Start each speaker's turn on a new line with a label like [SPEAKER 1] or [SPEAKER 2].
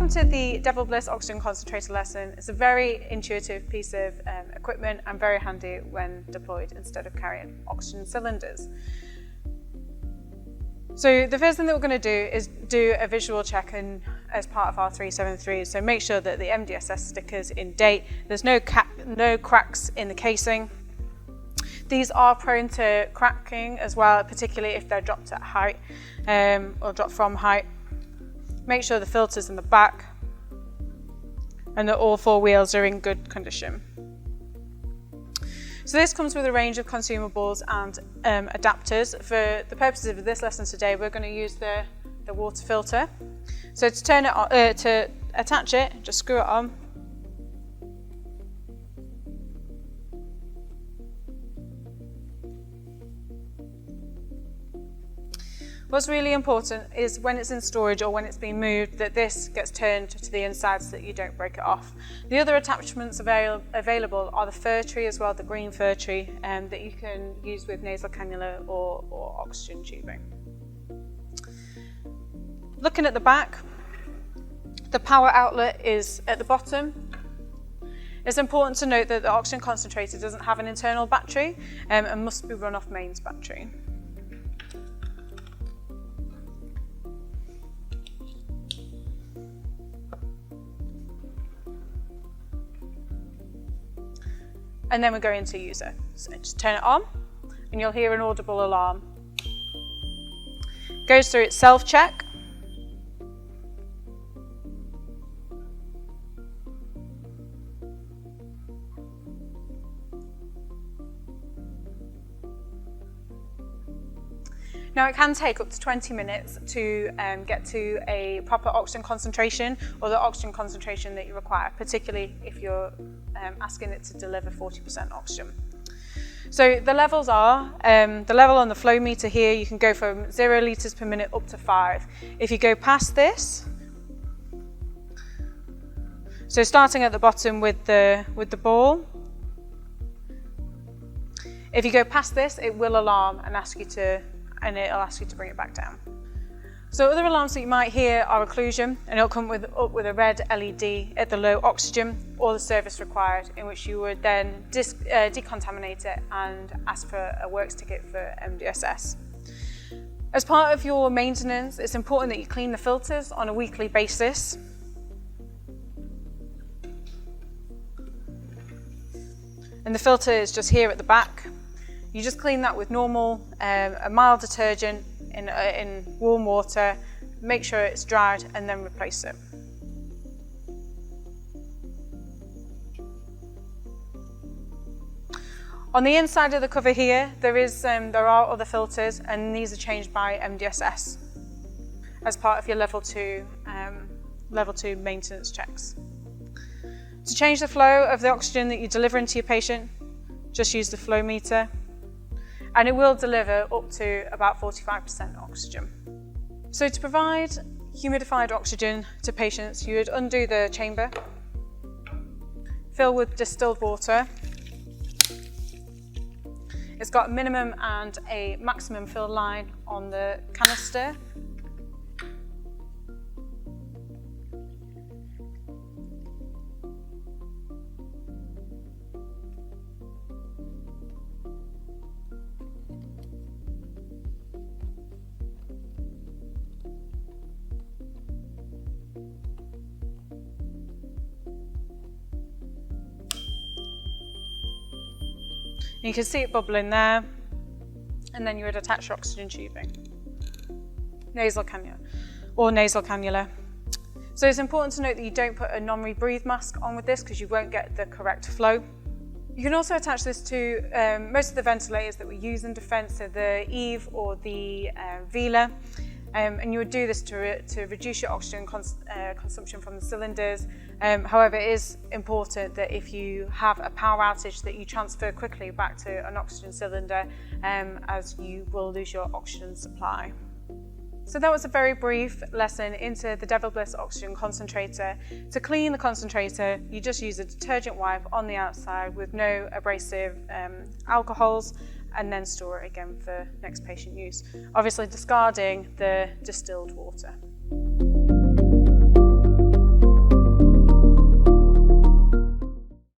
[SPEAKER 1] welcome to the Devil Bliss Oxygen Concentrator lesson. It's a very intuitive piece of equipment and very handy when deployed instead of carrying oxygen cylinders. So the first thing that we're going to do is do a visual check as part of our 373. So make sure that the MDSS sticker is in date. There's no cracks in the casing. These are prone to cracking as well, particularly if they're dropped at height or dropped from height. Make sure the filter's in the back and that all four wheels are in good condition. So this comes with a range of consumables and adapters. For the purposes of this lesson today, we're going to use the water filter. So to turn it on, to attach it, just screw it on. What's really important is when it's in storage or when it's being moved that this gets turned to the inside so that you don't break it off. The other attachments available are the fir tree as well, the green fir tree, that you can use with nasal cannula or oxygen tubing. Looking at the back, the power outlet is at the bottom. It's important to note that the oxygen concentrator doesn't have an internal battery and must be run off mains battery. And then we're going to use it. So just turn it on and you'll hear an audible alarm. Goes through its self-check. Now it can take up to 20 minutes to get to a proper oxygen concentration or the oxygen concentration that you require, particularly if you're asking it to deliver 40% oxygen. So the levels are, the level on the flow meter here, you can go from 0 litres per minute up to 5. If you go past this, so starting at the bottom with the ball, if you go past this, it will alarm and it'll ask you to bring it back down. So other alarms that you might hear are occlusion, and it'll come up with a red LED at the low oxygen or the service required, in which you would then decontaminate it and ask for a works ticket for MDSS. As part of your maintenance, it's important that you clean the filters on a weekly basis. And the filter is just here at the back. You just clean that with normal, a mild detergent in warm water, make sure it's dried and then replace it. On the inside of the cover here, there are other filters, and these are changed by MDSS as part of your level 2 maintenance checks. To change the flow of the oxygen that you deliver into your patient, just use the flow meter. And it will deliver up to about 45% oxygen. So to provide humidified oxygen to patients, you would undo the chamber, fill with distilled water. It's got a minimum and a maximum fill line on the canister. You can see it bubbling there, and then you would attach your oxygen tubing, nasal cannula. So it's important to note that you don't put a non-rebreathe mask on with this because you won't get the correct flow. You can also attach this to most of the ventilators that we use in defence, so the Eve or the Vela. And you would do this to reduce your oxygen consumption from the cylinders. However, it is important that if you have a power outage that you transfer quickly back to an oxygen cylinder, as you will lose your oxygen supply. So that was a very brief lesson into the Devil Bliss Oxygen Concentrator. To clean the concentrator, you just use a detergent wipe on the outside with no abrasive alcohols, and then store it again for next patient use. Obviously discarding the distilled water.